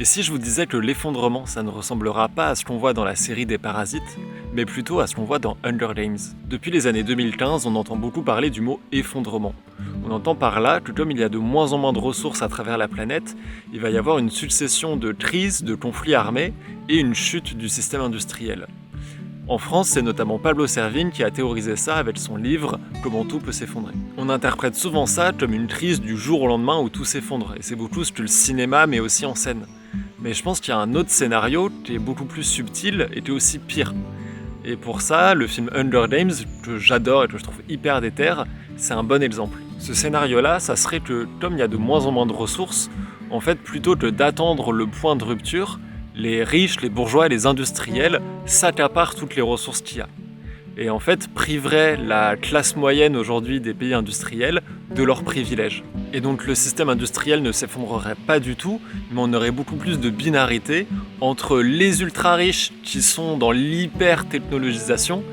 Et si je vous disais que l'effondrement, ça ne ressemblera pas à ce qu'on voit dans la série des Parasites, mais plutôt à ce qu'on voit dans Hunger Games. Depuis les années 2015, on entend beaucoup parler du mot effondrement. On entend par là que comme il y a de moins en moins de ressources à travers la planète, il va y avoir une succession de crises, de conflits armés et une chute du système industriel. En France, c'est notamment Pablo Servigne qui a théorisé ça avec son livre « Comment tout peut s'effondrer ». On interprète souvent ça comme une crise du jour au lendemain où tout s'effondre, et c'est beaucoup ce que le cinéma met aussi en scène. Mais je pense qu'il y a un autre scénario qui est beaucoup plus subtil et qui est aussi pire. Et pour ça, le film Hunger Games, que j'adore et que je trouve hyper déter, c'est un bon exemple. Ce scénario-là, ça serait que, comme il y a de moins en moins de ressources, en fait, plutôt que d'attendre le point de rupture, les riches, les bourgeois et les industriels s'accaparent toutes les ressources qu'il y a. Et en fait, priveraient la classe moyenne aujourd'hui des pays industriels de leurs privilèges. Et donc le système industriel ne s'effondrerait pas du tout, mais on aurait beaucoup plus de binarité entre les ultra-riches qui sont dans l'hyper-technologisation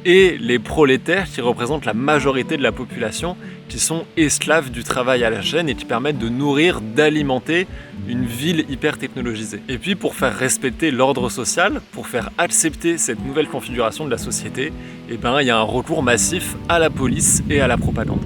et les prolétaires qui représentent la majorité de la population, qui sont esclaves du travail à la chaîne et qui permettent de nourrir, d'alimenter une ville hyper technologisée. Et puis pour faire respecter l'ordre social, pour faire accepter cette nouvelle configuration de la société, il y a un recours massif à la police et à la propagande.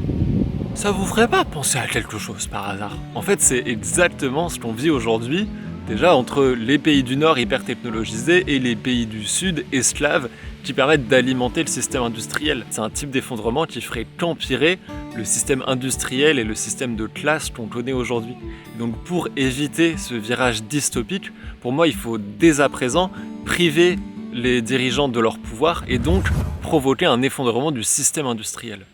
Ça vous ferait pas penser à quelque chose par hasard? En fait, c'est exactement ce qu'on vit aujourd'hui, déjà entre les pays du Nord hyper technologisés et les pays du Sud esclaves qui permettent d'alimenter le système industriel. C'est un type d'effondrement qui ferait qu'empirer le système industriel et le système de classe qu'on connaît aujourd'hui. Donc pour éviter ce virage dystopique, pour moi il faut dès à présent priver les dirigeants de leur pouvoir et donc provoquer un effondrement du système industriel.